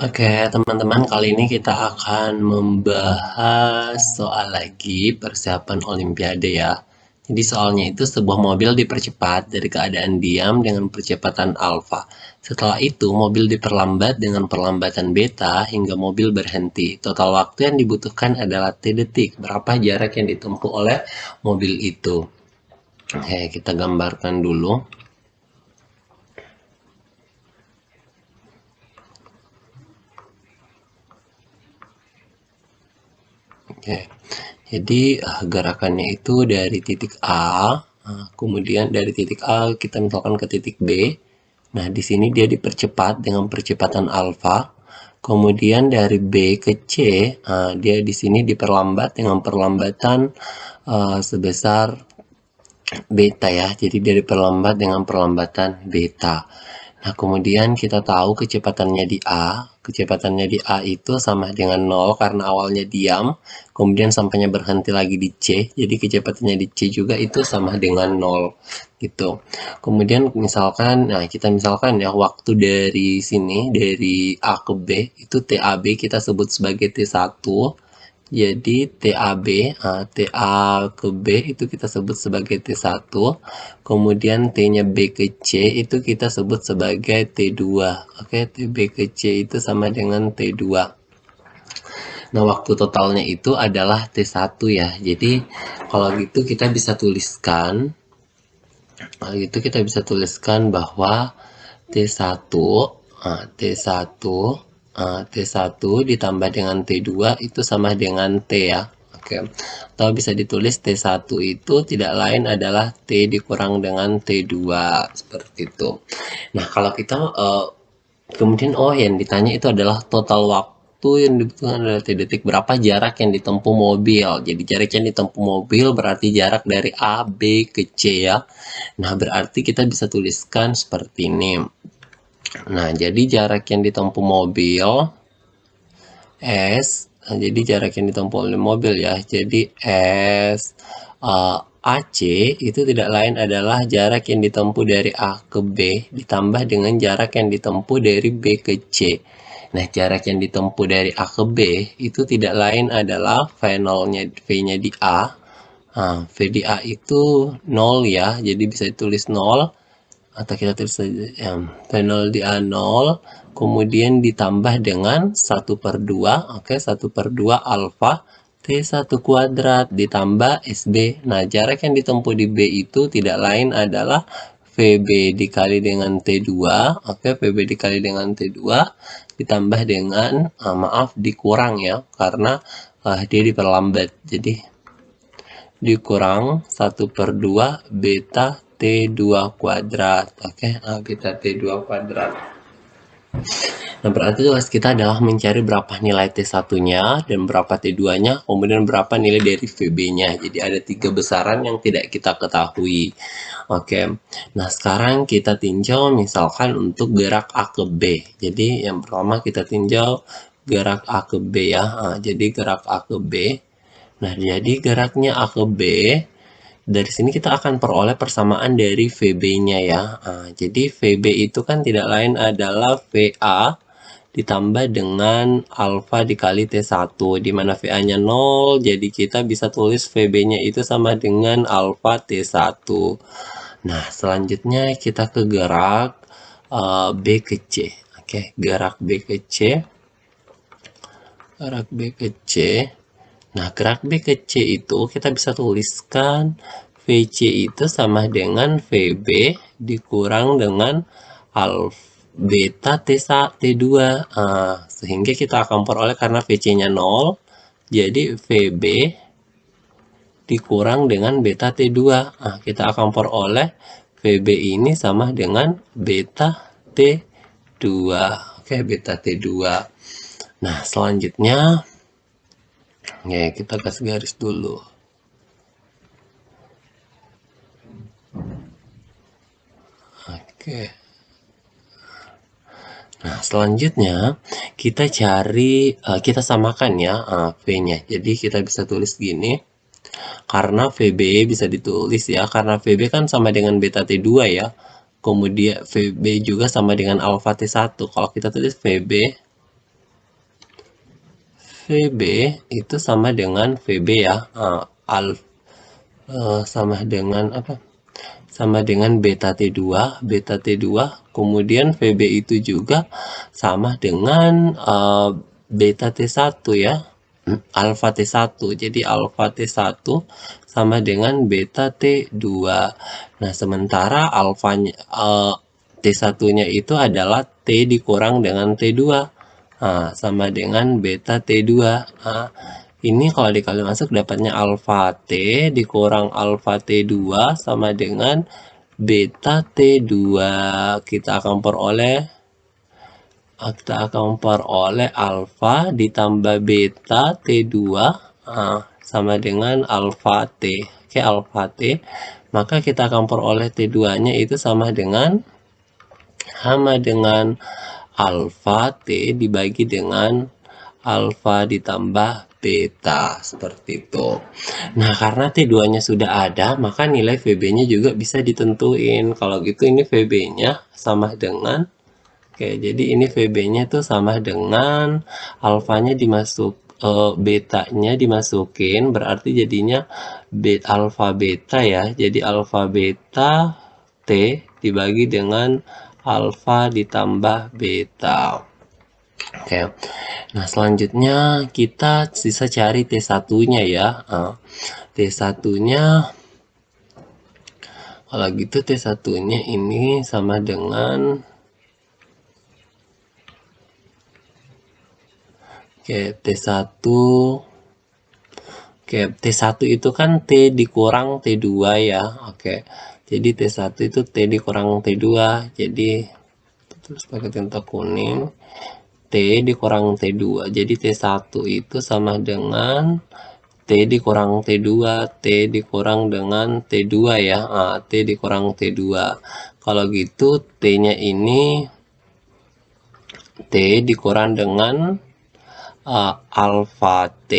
Oke, teman-teman, kali ini kita akan membahas soal lagi persiapan Olimpiade ya. Jadi soalnya itu sebuah mobil dipercepat dari keadaan diam dengan percepatan alfa. Setelah itu mobil diperlambat dengan perlambatan beta hingga mobil berhenti. Total waktu yang dibutuhkan adalah T detik. Berapa jarak yang ditempuh oleh mobil itu? Oke, kita gambarkan dulu. Oke. Jadi gerakannya itu dari titik A, kemudian dari titik A kita misalkan ke titik B. Nah, di sini dia dipercepat dengan percepatan alfa. Kemudian dari B ke C, dia di sini diperlambat dengan perlambatan sebesar beta ya. Jadi dia diperlambat dengan perlambatan beta. Nah, kemudian kita tahu kecepatannya di A. Kecepatannya di A itu sama dengan 0 karena awalnya diam, kemudian sampainya berhenti lagi di C. Jadi kecepatannya di C juga itu sama dengan 0 gitu. Kemudian misalkan, nah kita misalkan ya waktu dari sini dari A ke B itu TAB kita sebut sebagai T1. Jadi TAB, TA ke B itu kita sebut sebagai T1. Kemudian T-nya B ke C itu kita sebut sebagai T2. Oke, TB ke C itu sama dengan T2. Nah, waktu totalnya itu adalah T1 ya. Jadi, kalau gitu kita bisa tuliskan, bahwa T1, T1 T1 ditambah dengan T2 itu sama dengan T ya. Oke. Atau bisa ditulis T1 itu tidak lain adalah T dikurang dengan T2 seperti itu. Nah, kalau kita kemudian yang ditanya itu adalah total waktu yang dibutuhkan adalah T detik, berapa jarak yang ditempuh mobil. Jadi jarak yang ditempuh mobil berarti jarak dari A, B ke C ya. Nah, berarti kita bisa tuliskan seperti ini. Nah, jadi jarak yang ditempuh mobil S, jadi jarak yang ditempuh oleh mobil ya. Jadi S AC itu tidak lain adalah jarak yang ditempuh dari A ke B ditambah dengan jarak yang ditempuh dari B ke C. Nah, jarak yang ditempuh dari A ke B itu tidak lain adalah V0-nya, V-nya di A. V di A itu 0 ya, jadi bisa ditulis 0 atau kita tulis saja ya, V0 di A0 kemudian ditambah dengan 1/2, oke, 1/2 alfa T1 kuadrat ditambah SB. Nah, jarak yang ditempuh di B itu tidak lain adalah VB dikali dengan T2, oke, VB dikali dengan T2 ditambah dengan, maaf, dikurang ya, karena dia diperlambat, jadi dikurang 1/2 beta T2 kuadrat. Oke, beta T2 kuadrat. Nah, berarti tugas kita adalah mencari berapa nilai T1-nya dan berapa T2-nya, kemudian berapa nilai dari VB-nya. Jadi ada 3 besaran yang tidak kita ketahui. Oke, nah sekarang kita tinjau misalkan untuk gerak A ke B. Jadi yang pertama kita tinjau gerak A ke B ya. Jadi gerak A ke B. Nah, jadi geraknya A ke B, dari sini kita akan peroleh persamaan dari VB-nya ya. Jadi VB itu kan tidak lain adalah VA ditambah dengan alfa dikali T1, di mana VA-nya 0, jadi kita bisa tulis VB-nya itu sama dengan alfa T1. Nah, selanjutnya kita ke gerak B ke C. Oke, gerak B ke C. Gerak B ke C. Nah, gerak B ke C itu kita bisa tuliskan VC itu sama dengan VB dikurang dengan alfa beta T2. Sehingga kita akan peroleh karena VC-nya 0, jadi VB dikurang dengan beta T2. Kita akan peroleh VB ini sama dengan beta T2. Oke, beta T2. Nah, selanjutnya ya, kita kasih garis dulu. Oke. Nah, selanjutnya kita cari, kita samakan ya V-nya. Jadi kita bisa tulis gini. Karena VB bisa ditulis ya, karena VB kan sama dengan beta T2 ya. Kemudian VB juga sama dengan alfa T1. Kalau kita tulis VB VB itu sama dengan VB ya. Sama dengan apa? Sama dengan beta T2, kemudian VB itu juga sama dengan beta T1 ya, alfa T1. Jadi alfa T1 sama dengan beta T2. Nah, sementara alfanya T1-nya itu adalah T dikurang dengan T2. Nah, sama dengan beta T2. Nah, ini kalau dikali masuk dapatnya alfa T dikurang alfa T2 sama dengan beta T2. Kita akan peroleh alfa ditambah beta T2 sama dengan alfa T. Oke, alfa T. Maka kita akan peroleh T2-nya itu sama dengan alfa T dibagi dengan alfa ditambah beta, seperti itu. Nah, karena T2-nya sudah ada, maka nilai VB-nya juga bisa ditentuin. Kalau gitu ini VB-nya sama dengan, oke, jadi ini VB-nya tuh sama dengan alfanya betanya dimasukin, berarti jadinya alfa beta ya. Jadi alfa beta T dibagi dengan alfa ditambah beta. Oke. Nah, selanjutnya kita sisa cari T1-nya ya. T1-nya, kalau gitu T1-nya ini sama dengan, oke, T1. Oke, T1 itu kan T dikurang T2 ya. Oke. Jadi T1 itu T dikurang T2. Jadi terus pakai tinta kuning. T dikurang T2. Jadi T1 itu sama dengan T dikurang T2. T dikurang dengan T2 ya. T dikurang T2. Kalau gitu T-nya ini T dikurang dengan alfa T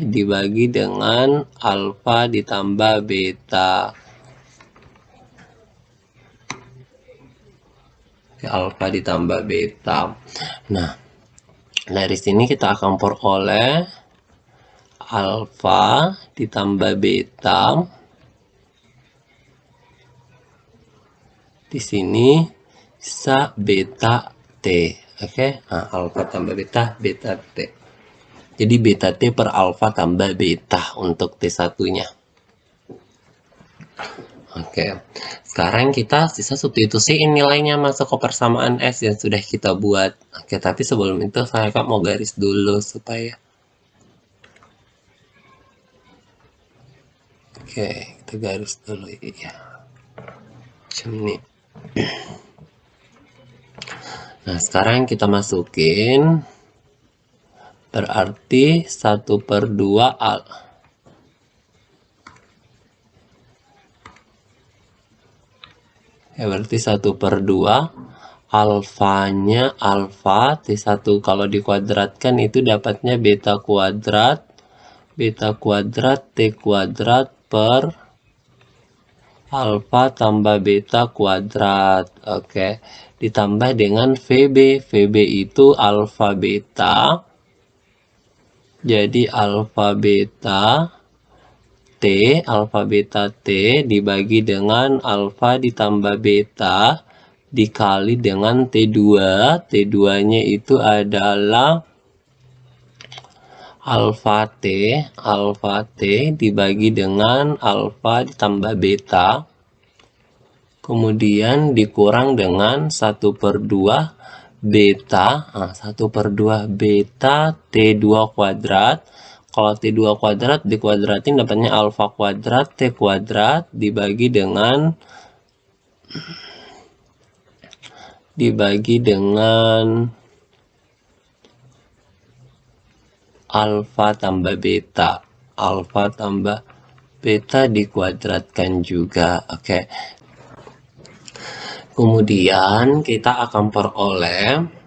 dibagi dengan alfa ditambah beta. Alfa ditambah beta. Nah, dari sini kita akan peroleh alfa ditambah beta. Di sini bisa beta T. Oke, nah, alfa tambah beta, beta T. Jadi beta T per alfa tambah beta untuk T1-nya. Oke, sekarang kita sisa substitusiin nilainya masuk ke persamaan S yang sudah kita buat. Oke, tapi sebelum itu saya mau garis dulu supaya. Oke, kita garis dulu ya. Ini. Nah, sekarang kita masukin. Berarti 1/2 ya, berarti 1/2 alfanya alfa T1 kalau dikuadratkan itu dapatnya beta kuadrat T kuadrat per alfa tambah beta kuadrat. Oke, ditambah dengan VB itu alfa beta. Jadi alfa beta T dibagi dengan alfa ditambah beta dikali dengan T2. T2-nya itu adalah alfa T dibagi dengan alfa ditambah beta. Kemudian dikurang dengan 1/2 beta. Nah, 1/2 beta T2 kuadrat. Kalau T2 kuadrat dikuadratin dapatnya alfa kuadrat T kuadrat dibagi dengan alfa tambah beta. Alfa tambah beta dikuadratkan juga. Oke. Kemudian kita akan peroleh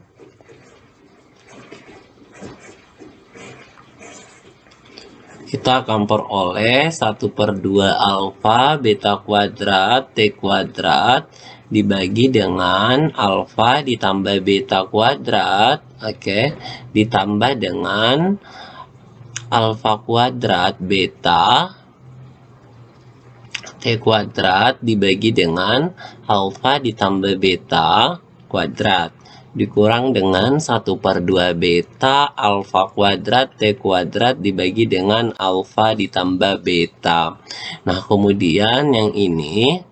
kita akan peroleh 1/2 alfa beta kuadrat T kuadrat dibagi dengan alfa ditambah beta kuadrat, oke, ditambah dengan alfa kuadrat beta T kuadrat dibagi dengan alfa ditambah beta kuadrat dikurang dengan 1/2 beta alfa kuadrat T kuadrat dibagi dengan alfa ditambah beta. Nah, kemudian yang ini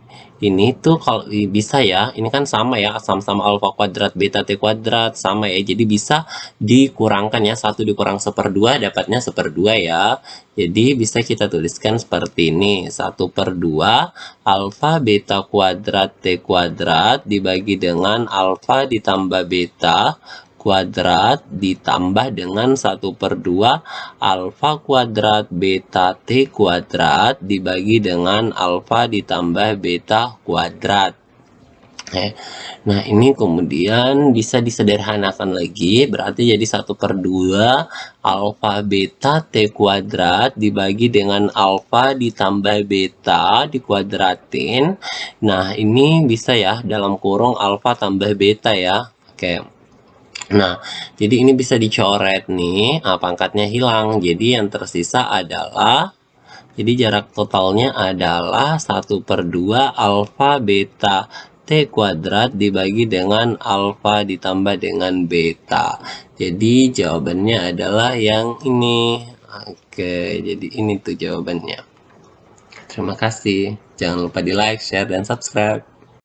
tuh kalau bisa ya, ini kan sama ya, sama-sama alfa kuadrat beta T kuadrat sama ya, jadi bisa dikurangkan ya, 1 dikurang 1/2 dapatnya 1/2 ya. Jadi bisa kita tuliskan seperti ini, 1/2 alfa beta kuadrat T kuadrat dibagi dengan alfa ditambah beta kuadrat ditambah dengan 1/2 alfa kuadrat beta T kuadrat dibagi dengan alfa ditambah beta kuadrat. Nah, ini kemudian bisa disederhanakan lagi, berarti jadi 1/2 alfa beta T kuadrat dibagi dengan alfa ditambah beta dikuadratin. Nah, ini bisa ya dalam kurung alfa tambah beta ya. Oke. Nah, jadi ini bisa dicoret nih, pangkatnya hilang. Jadi yang tersisa adalah, jadi jarak totalnya adalah 1/2 alfa beta T kuadrat dibagi dengan alfa ditambah dengan beta. Jadi jawabannya adalah yang ini. Oke, jadi ini tuh jawabannya. Terima kasih. Jangan lupa di like, share, dan subscribe.